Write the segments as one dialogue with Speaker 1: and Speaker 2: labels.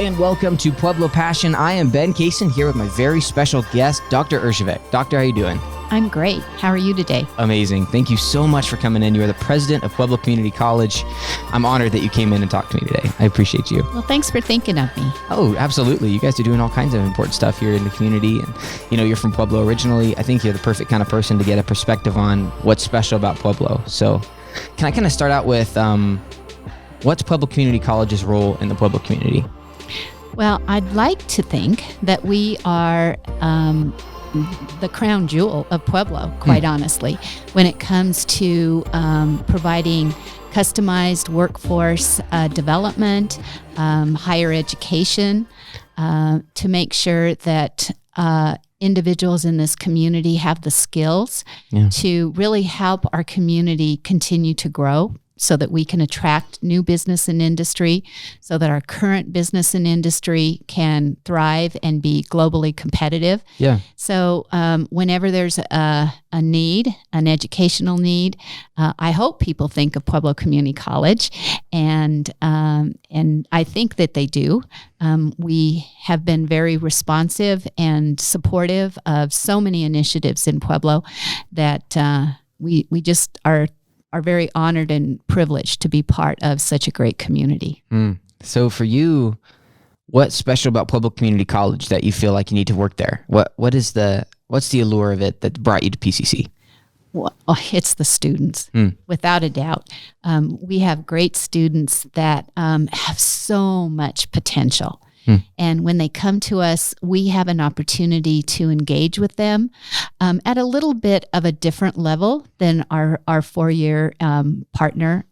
Speaker 1: and welcome to Pueblo Passion. I am Ben Cason here with my very special guest, Dr. Erjavec. Doctor, how are you doing?
Speaker 2: I'm great. How are you today?
Speaker 1: Amazing. Thank you so much for coming in. You are the president of Pueblo Community College. I'm honored that you came in and talked to me today. I appreciate you.
Speaker 2: Well, thanks for thinking of me.
Speaker 1: Oh, absolutely. You guys are doing all kinds of important stuff here in the community. And, you're from Pueblo originally. I think you're the perfect kind of person to get a perspective on what's special about Pueblo. So can I kind of start out with what's Pueblo Community College's role in the Pueblo community?
Speaker 2: Well, I'd like to think that we are the crown jewel of Pueblo, quite honestly, when it comes to providing customized workforce development, higher education, to make sure that individuals in this community have the skills to really help our community continue to grow, so that we can attract new business and industry, so that our current business and industry can thrive and be globally competitive.
Speaker 1: Yeah. So
Speaker 2: whenever there's a need, an educational need, I hope people think of Pueblo Community College, and I think that they do. We have been very responsive and supportive of so many initiatives in Pueblo that we just are very honored and privileged to be part of such a great community.
Speaker 1: So for you, what's special about Pueblo Community College that you feel like you need to work there? What's the allure of it that brought you to PCC?
Speaker 2: Well, it's the students, without a doubt. We have great students that have so much potential. And when they come to us, we have an opportunity to engage with them at a little bit of a different level than our four-year partner,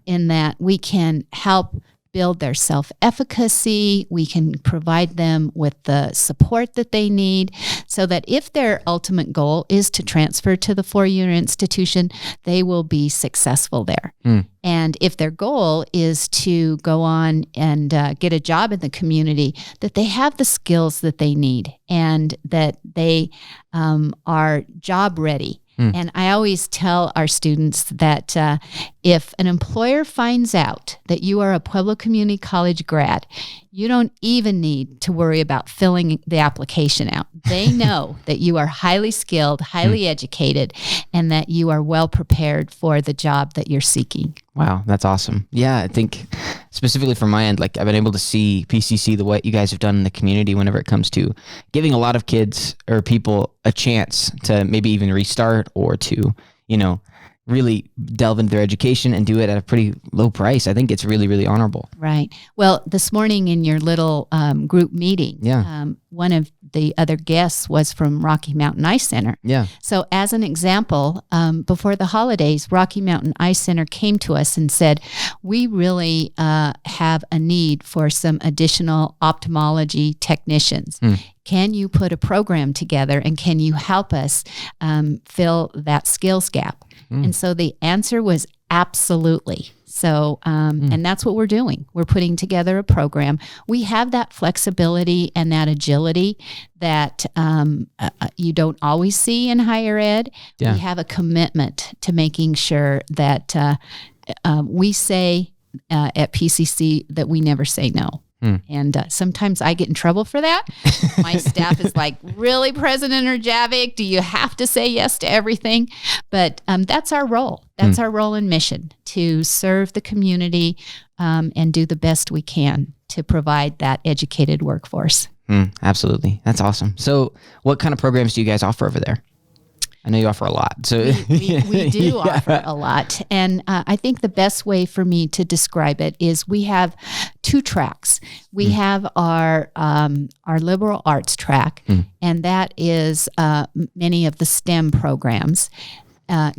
Speaker 2: in that we can help build their self-efficacy. We can provide them with the support that they need, so that if their ultimate goal is to transfer to the four-year institution, they will be successful there. And if their goal is to go on and get a job in the community, that they have the skills that they need and that they are job ready. And I always tell our students that if an employer finds out that you are a Pueblo Community College grad, you don't even need to worry about filling the application out. They know that you are highly skilled, highly educated, and that you are well prepared for the job that you're seeking.
Speaker 1: Wow, that's awesome. Yeah, I think specifically from my end, like I've been able to see PCC, the way you guys have done in the community whenever it comes to giving a lot of kids or people a chance to maybe even restart or to, really delve into their education and do it at a pretty low price. I think it's really, really honorable.
Speaker 2: Right. Well, this morning in your little group meeting, one of the other guests was from Rocky Mountain Ice Center.
Speaker 1: Yeah.
Speaker 2: So as an example, before the holidays, Rocky Mountain Ice Center came to us and said, we really have a need for some additional ophthalmology technicians. Can you put a program together and can you help us fill that skills gap? And so the answer was absolutely. So, and that's what we're doing. We're putting together a program. We have that flexibility and that agility that you don't always see in higher ed. Yeah. We have a commitment to making sure that we say at PCC that we never say no. And sometimes I get in trouble for that. My staff is like, really, President Erjavec, do you have to say yes to everything? But that's our role. That's our role and mission, to serve the community and do the best we can to provide that educated workforce.
Speaker 1: Absolutely. That's awesome. So what kind of programs do you guys offer over there? I know you offer a lot. So
Speaker 2: we do offer a lot. And I think the best way for me to describe it is we have two tracks. We have our liberal arts track, and that is many of the STEM programs,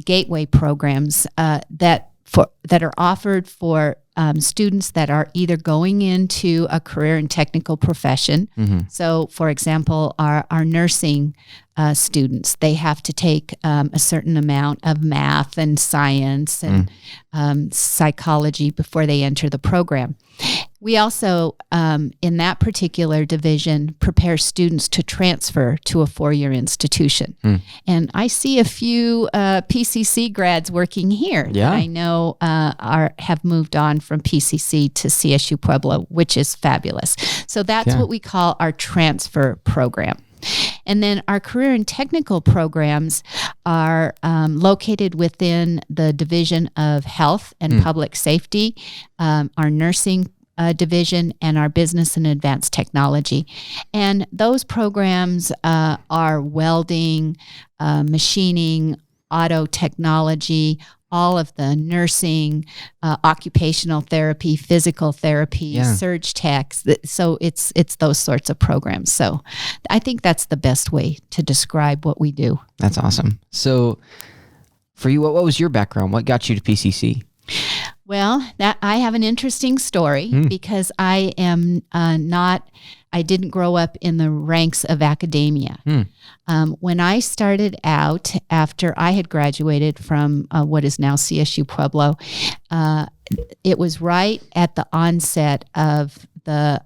Speaker 2: gateway programs that are offered for students that are either going into a career and technical profession. So, for example, our nursing students, they have to take a certain amount of math and science and psychology before they enter the program. We also, in that particular division, prepare students to transfer to a four-year institution. And I see a few PCC grads working here that I know have moved on from PCC to CSU Pueblo, which is fabulous. So that's what we call our transfer program. And then our career and technical programs are located within the Division of Health and Public Safety, our nursing division, and our business and advanced technology. And those programs are welding, machining, auto technology, all of the nursing, occupational therapy, physical therapy, surge techs. So it's those sorts of programs. So I think that's the best way to describe what we do.
Speaker 1: That's awesome. So for you, what was your background? What got you to PCC?
Speaker 2: Well, I have an interesting story because I am I didn't grow up in the ranks of academia. When I started out, after I had graduated from what is now CSU Pueblo, it was right at the onset of the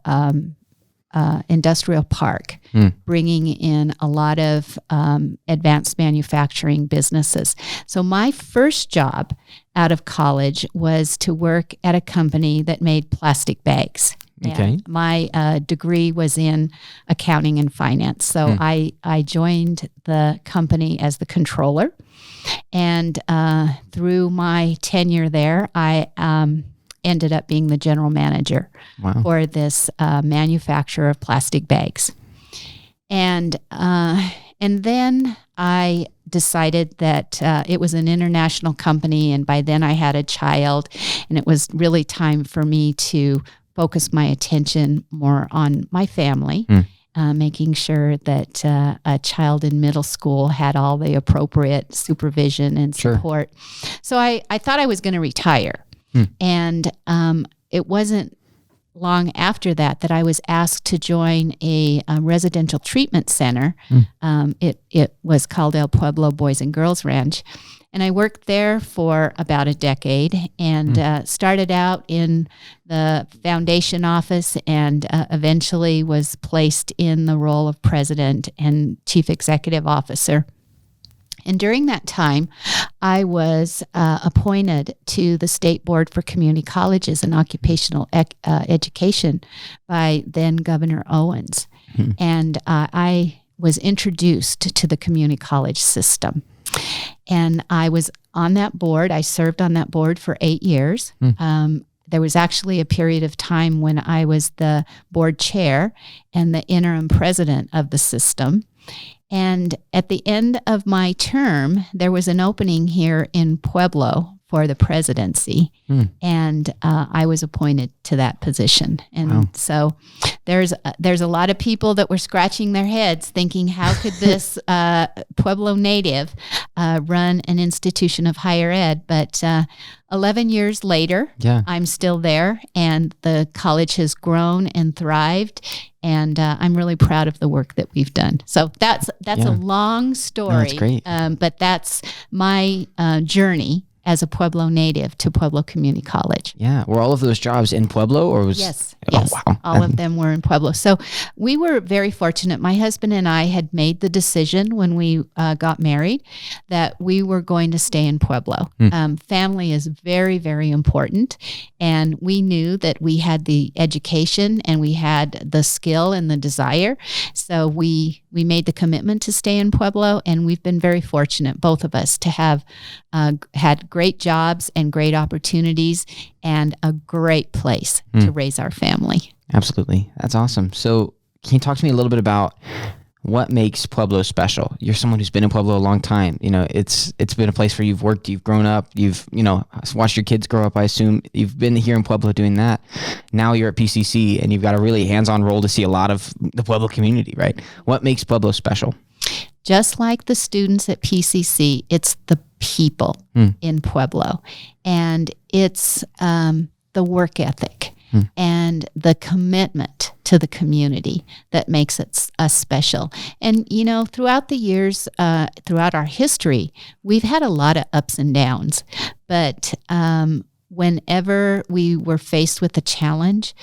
Speaker 2: industrial park, bringing in a lot of advanced manufacturing businesses. So my first job out of college was to work at a company that made plastic bags. Okay. My degree was in accounting and finance. So I joined the company as the controller. And through my tenure there, I ended up being the general manager for this manufacturer of plastic bags. And then I decided that it was an international company, and by then I had a child, and it was really time for me to focus my attention more on my family, making sure that a child in middle school had all the appropriate supervision and support. So I thought I was going to retire. And it wasn't long after that I was asked to join a residential treatment center. It was called El Pueblo Boys and Girls Ranch. And I worked there for about a decade and started out in the foundation office and eventually was placed in the role of president and chief executive officer. And during that time, I was appointed to the State Board for Community Colleges and Occupational Education by then Governor Owens. And I was introduced to the community college system. And I was on that board. I served on that board for 8 years. There was actually a period of time when I was the board chair and the interim president of the system. And at the end of my term, there was an opening here in Pueblo for the presidency, and I was appointed to that position. And so there's a lot of people that were scratching their heads thinking, how could this Pueblo native run an institution of higher ed? But 11 years later, I'm still there, and the college has grown and thrived. And I'm really proud of the work that we've done. So that's a long story.
Speaker 1: No, that's great.
Speaker 2: But that's my journey as a Pueblo native to Pueblo Community College.
Speaker 1: Yeah. Were all of those jobs in Pueblo or was?
Speaker 2: Yes. All of them were in Pueblo. So we were very fortunate. My husband and I had made the decision when we got married that we were going to stay in Pueblo. Family is very, very important. And we knew that we had the education and we had the skill and the desire. So we made the commitment to stay in Pueblo, and we've been very fortunate, both of us, to have had great jobs and great opportunities and a great place to raise our family.
Speaker 1: Absolutely. That's awesome. So can you talk to me a little bit about what makes Pueblo special? You're someone who's been in Pueblo a long time. You know, it's been a place where you've worked, you've grown up, you've, watched your kids grow up, I assume. You've been here in Pueblo doing that. Now you're at PCC and you've got a really hands-on role to see a lot of the Pueblo community, right? What makes Pueblo special?
Speaker 2: Just like the students at PCC, it's the people in Pueblo. And it's the work ethic and the commitment to the community that makes it us special. And, throughout the years, throughout our history, we've had a lot of ups and downs. But whenever we were faced with a challenge,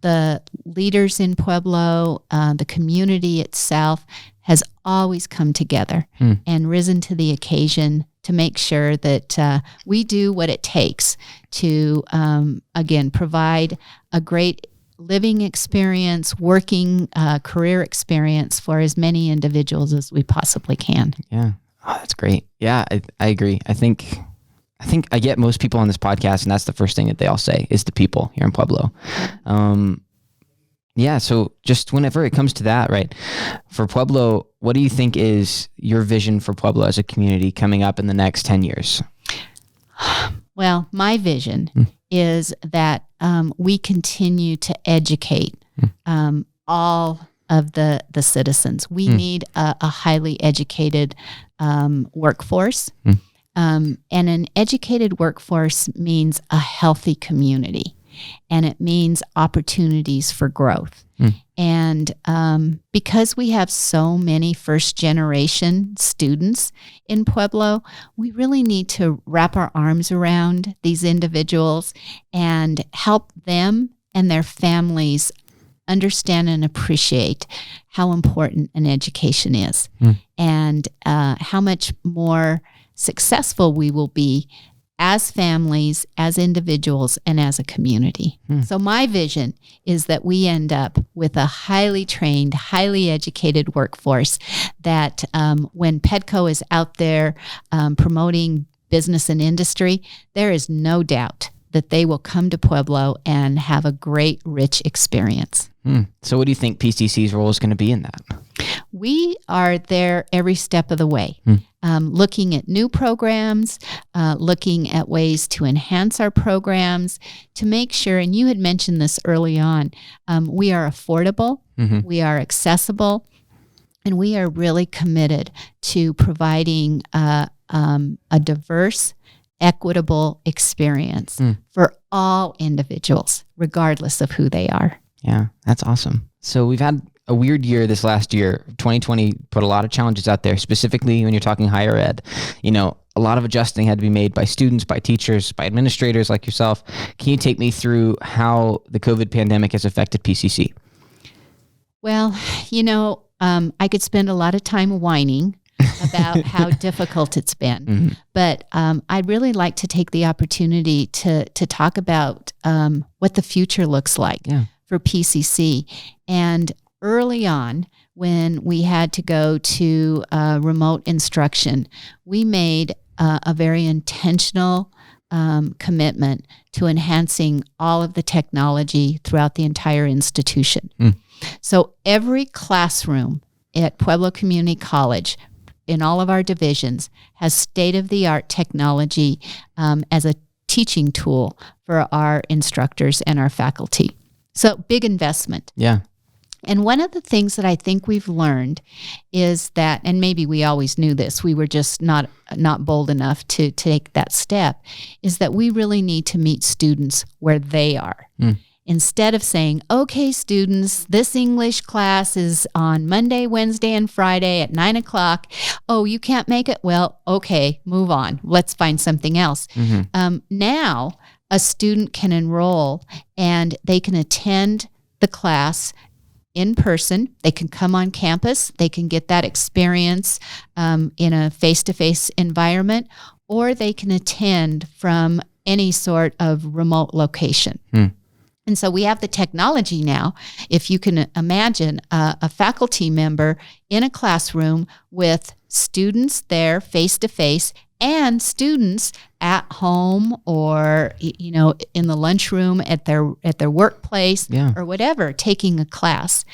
Speaker 2: the leaders in Pueblo, the community itself has always come together and risen to the occasion to make sure that we do what it takes to, again, provide a great living experience, working career experience for as many individuals as we possibly can.
Speaker 1: Yeah. Oh, that's great. Yeah, I agree. I think I get most people on this podcast, and that's the first thing that they all say is the people here in Pueblo. Yeah, so just whenever it comes to that, right, for Pueblo, what do you think is your vision for Pueblo as a community coming up in the next 10 years?
Speaker 2: Well, my vision is that we continue to educate all of the citizens. We need a highly educated workforce. And an educated workforce means a healthy community, and it means opportunities for growth. And because we have so many first-generation students in Pueblo, we really need to wrap our arms around these individuals and help them and their families understand and appreciate how important an education is and how much more successful we will be as families, as individuals, and as a community. So my vision is that we end up with a highly trained, highly educated workforce that when PEDCO is out there promoting business and industry, there is no doubt that they will come to Pueblo and have a great, rich experience.
Speaker 1: So what do you think PCC's role is going to be in that?
Speaker 2: We are there every step of the way, looking at new programs, looking at ways to enhance our programs, to make sure, and you had mentioned this early on, we are affordable, we are accessible, and we are really committed to providing a diverse, equitable experience for all individuals, regardless of who they are.
Speaker 1: Yeah, that's awesome. So we've had a weird year this last year. 2020 put a lot of challenges out there, specifically when you're talking higher ed. You know, a lot of adjusting had to be made by students, by teachers, by administrators like yourself. Can you take me through how the COVID pandemic has affected PCC?
Speaker 2: Well, you know, I could spend a lot of time whining about how difficult it's been. But I'd really like to take the opportunity to talk about what the future looks like for PCC. And early on, when we had to go to remote instruction, we made a very intentional commitment to enhancing all of the technology throughout the entire institution. So every classroom at Pueblo Community College, in all of our divisions, has state-of-the-art technology as a teaching tool for our instructors and our faculty. So big investment.
Speaker 1: Yeah.
Speaker 2: And one of the things that I think we've learned is that, and maybe we always knew this, we were just not bold enough to take that step, is that we really need to meet students where they are. Instead of saying, okay, students, this English class is on Monday, Wednesday, and Friday at 9:00. Oh, you can't make it? Well, okay, move on. Let's find something else. Now, a student can enroll and they can attend the class in person. They can come on campus. They can get that experience in a face-to-face environment, or they can attend from any sort of remote location. And so we have the technology now. If you can imagine a faculty member in a classroom with students there face-to-face and students at home or, you know, in the lunchroom at their workplace or whatever, taking a class.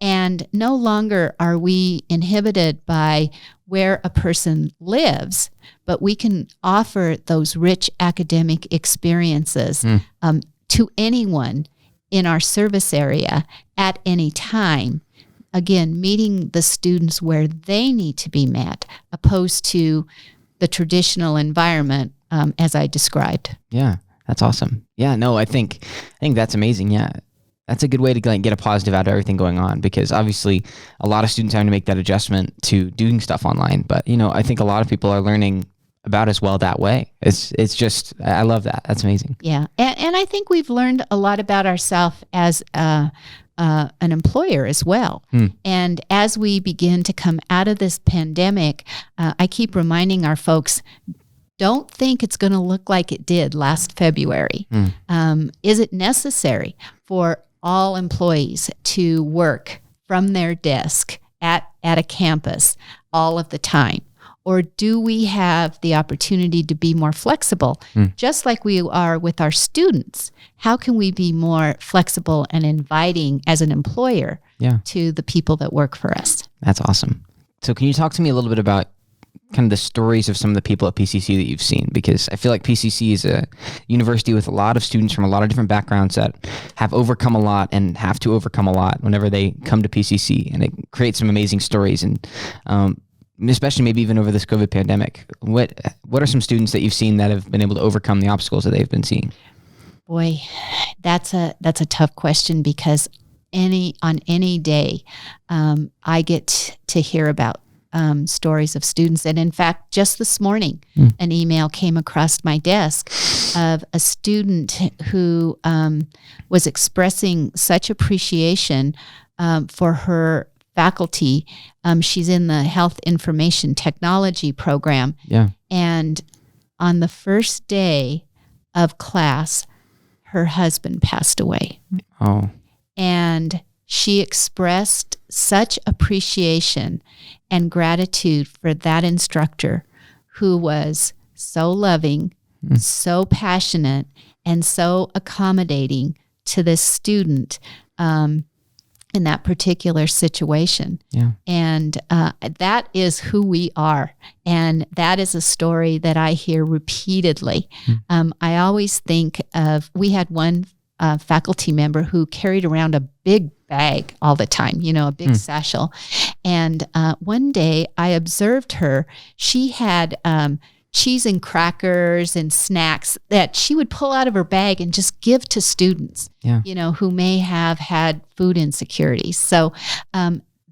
Speaker 2: And no longer are we inhibited by where a person lives, but we can offer those rich academic experiences to anyone in our service area at any time. Again, meeting the students where they need to be met, opposed to the traditional environment as I described.
Speaker 1: Yeah, that's awesome. Yeah, no, I think that's amazing. Yeah, that's a good way to get a positive out of everything going on, because obviously a lot of students having to make that adjustment to doing stuff online. But, you know, I think a lot of people are learning about as well that way. It's just, I love that. That's amazing.
Speaker 2: Yeah. And I think we've learned a lot about ourselves as an employer as well. And as we begin to come out of this pandemic, I keep reminding our folks, don't think it's going to look like it did last February. Is it necessary for all employees to work from their desk at a campus all of the time? Or do we have the opportunity to be more flexible, just like we are with our students? How can we be more flexible and inviting as an employer to the people that work for us?
Speaker 1: That's awesome. So can you talk to me a little bit about kind of the stories of some of the people at PCC that you've seen? Because I feel like PCC is a university with a lot of students from a lot of different backgrounds that have overcome a lot and have to overcome a lot whenever they come to PCC, and it creates some amazing stories. And especially maybe even over this COVID pandemic, what are some students that you've seen that have been able to overcome the obstacles that they've been seeing?
Speaker 2: Boy, that's a tough question, because on any day, I get to hear about stories of students. And in fact, just this morning, an email came across my desk of a student who was expressing such appreciation for her faculty. She's in the Health Information Technology program.
Speaker 1: Yeah.
Speaker 2: And on the first day of class, her husband passed away.
Speaker 1: Oh.
Speaker 2: And she expressed such appreciation and gratitude for that instructor who was so loving, so passionate, and so accommodating to this student in that particular situation.
Speaker 1: Yeah.
Speaker 2: And that is who we are. And that is a story that I hear repeatedly. I always think of, we had one faculty member who carried around a big bag all the time, a big satchel. And one day I observed her. She had cheese and crackers and snacks that she would pull out of her bag and just give to students, who may have had food insecurities. So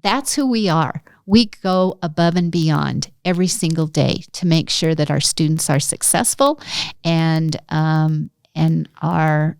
Speaker 2: that's who we are. We go above and beyond every single day to make sure that our students are successful and are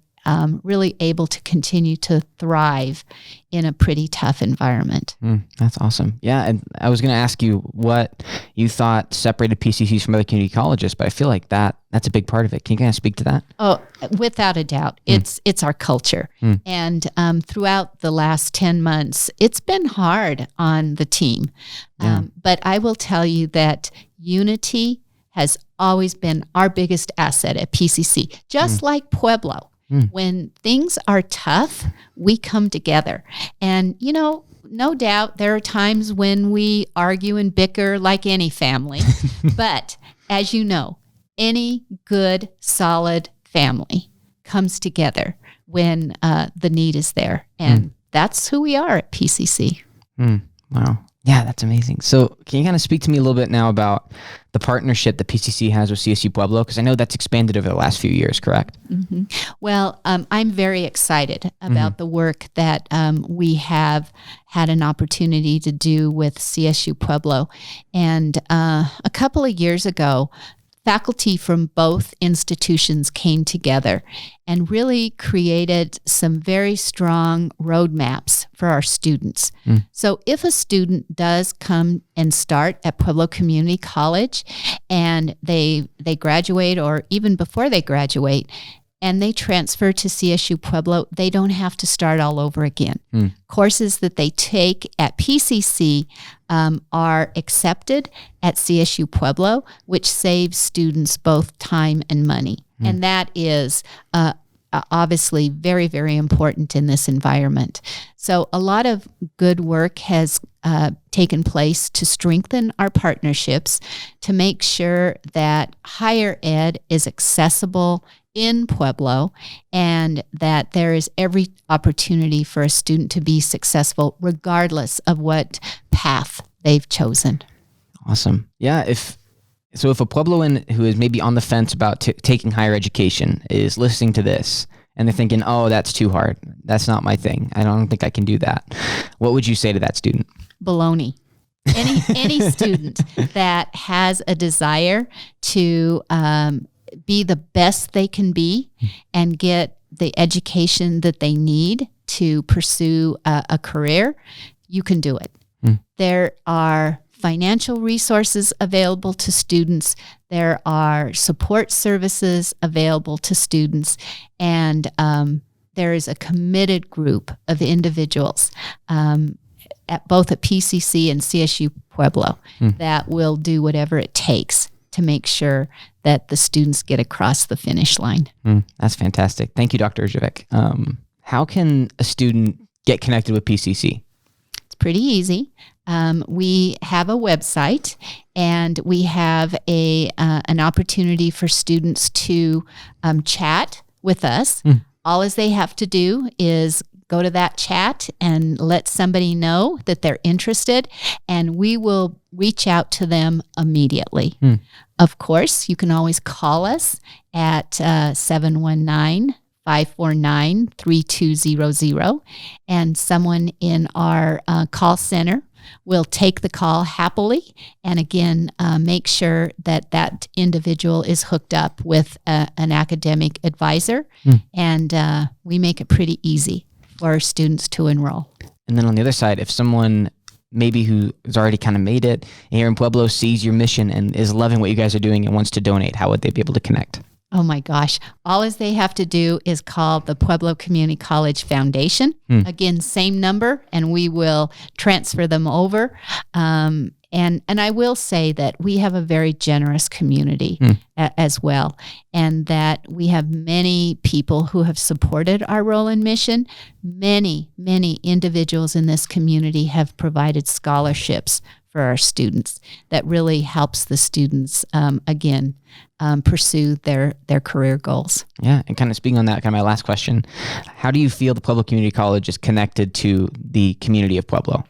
Speaker 2: really able to continue to thrive in a pretty tough environment.
Speaker 1: That's awesome. Yeah, and I was going to ask you what you thought separated PCCs from other community colleges, but I feel like that's a big part of it. Can you kind of speak to that?
Speaker 2: Oh, without a doubt. It's our culture. And throughout the last 10 months, it's been hard on the team. But I will tell you that unity has always been our biggest asset at PCC, just like Pueblo. When things are tough, we come together. And, no doubt there are times when we argue and bicker like any family. But as you know, any good, solid family comes together when the need is there. And that's who we are at PCC.
Speaker 1: Wow. Yeah, that's amazing. So can you kind of speak to me a little bit now about the partnership that PCC has with CSU Pueblo? Because I know that's expanded over the last few years, correct?
Speaker 2: Well, I'm very excited about the work that we have had an opportunity to do with CSU Pueblo. And a couple of years ago, faculty from both institutions came together and really created some very strong roadmaps for our students. So if a student does come and start at Pueblo Community College and they graduate, or even before they graduate, and they transfer to CSU Pueblo, they don't have to start all over again. Courses that they take at PCC are accepted at CSU Pueblo, which saves students both time and money. And that is obviously very, very important in this environment. So a lot of good work has taken place to strengthen our partnerships, to make sure that higher ed is accessible in Pueblo, and that there is every opportunity for a student to be successful regardless of what path they've chosen.
Speaker 1: Awesome. Yeah. If a Puebloan who is maybe on the fence about taking higher education is listening to this and they're thinking, oh, that's too hard, that's not my thing, I don't think I can do that, what would you say to that student?
Speaker 2: Baloney. Any student that has a desire to be the best they can be and get the education that they need to pursue a career, you can do it. There are financial resources available to students. There are support services available to students. And there is a committed group of individuals both at PCC and CSU Pueblo that will do whatever it takes to make sure that the students get across the finish line.
Speaker 1: That's fantastic. Thank you, Dr. Erjavec. How can a student get connected with PCC?
Speaker 2: It's pretty easy. We have a website, and we have an opportunity for students to chat with us. All as they have to do is go to that chat and let somebody know that they're interested, and we will reach out to them immediately. Of course, you can always call us at 719-549-3200, and someone in our call center will take the call happily, and again, make sure that that individual is hooked up with an academic advisor, and we make it pretty easy for our students to enroll.
Speaker 1: And then on the other side, if someone maybe who has already kind of made it here in Pueblo sees your mission and is loving what you guys are doing and wants to donate, how would they be able to connect?
Speaker 2: Oh my gosh. All as they have to do is call the Pueblo Community College Foundation. Again, same number, and we will transfer them over. And I will say that we have a very generous community as well, and that we have many people who have supported our role and mission. Many individuals in this community have provided scholarships for our students that really helps the students, pursue their career goals.
Speaker 1: Yeah, and kind of speaking on that, kind of my last question, how do you feel the Pueblo Community College is connected to the community of Pueblo?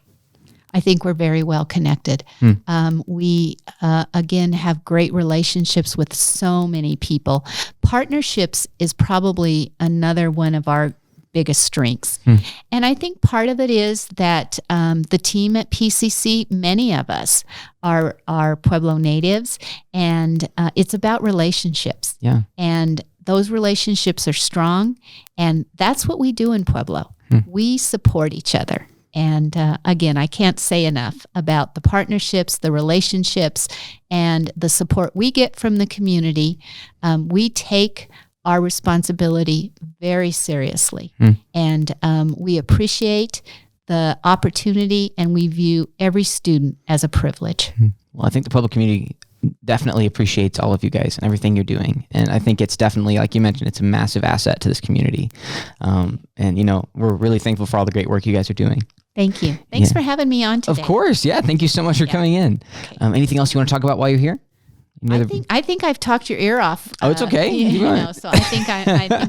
Speaker 2: I think we're very well connected. We, again, have great relationships with so many people. Partnerships is probably another one of our biggest strengths. And I think part of it is that the team at PCC, many of us are Pueblo natives, and it's about relationships.
Speaker 1: Yeah.
Speaker 2: And those relationships are strong, and that's what we do in Pueblo. We support each other. And again, I can't say enough about the partnerships, the relationships, and the support we get from the community. We take our responsibility very seriously, and we appreciate the opportunity, and we view every student as a privilege.
Speaker 1: Well, I think the Pueblo community definitely appreciates all of you guys and everything you're doing. And I think it's definitely, like you mentioned, it's a massive asset to this community. And, you know, we're really thankful for all the great work you guys are doing.
Speaker 2: Thank you. Thanks for having me on today.
Speaker 1: Of course. Yeah. Thank you so much for coming in. Okay. Anything else you want to talk about while you're here?
Speaker 2: I think I've talked your ear off.
Speaker 1: Oh, it's okay.
Speaker 2: So I think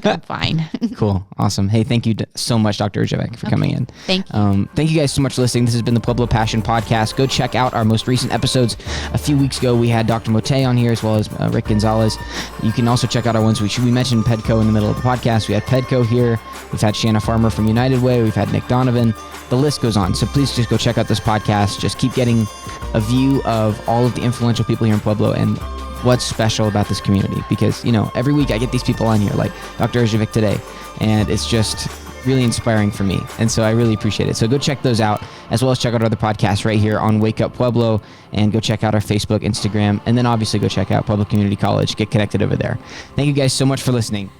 Speaker 2: I'm fine.
Speaker 1: Cool. Awesome. Hey, thank you so much, Dr. Erjavec, for coming in.
Speaker 2: Thank you.
Speaker 1: Thank you guys so much for listening. This has been the Pueblo Passion podcast. Go check out our most recent episodes. A few weeks ago, we had Dr. Mote on here, as well as Rick Gonzalez. You can also check out our ones. We mentioned Pedco in the middle of the podcast. We had Pedco here. We've had Shanna Farmer from United Way. We've had Nick Donovan. The list goes on. So please just go check out this podcast. Just keep getting a view of all of the influential people here in Pueblo and what's special about this community, because, you know, every week I get these people on here like Dr. Erjavec today, and it's just really inspiring for me. And so I really appreciate it. So go check those out, as well as check out our other podcasts right here on Wake Up Pueblo, and go check out our Facebook, Instagram, and then obviously go check out Pueblo Community College. Get connected over there. Thank you guys so much for listening.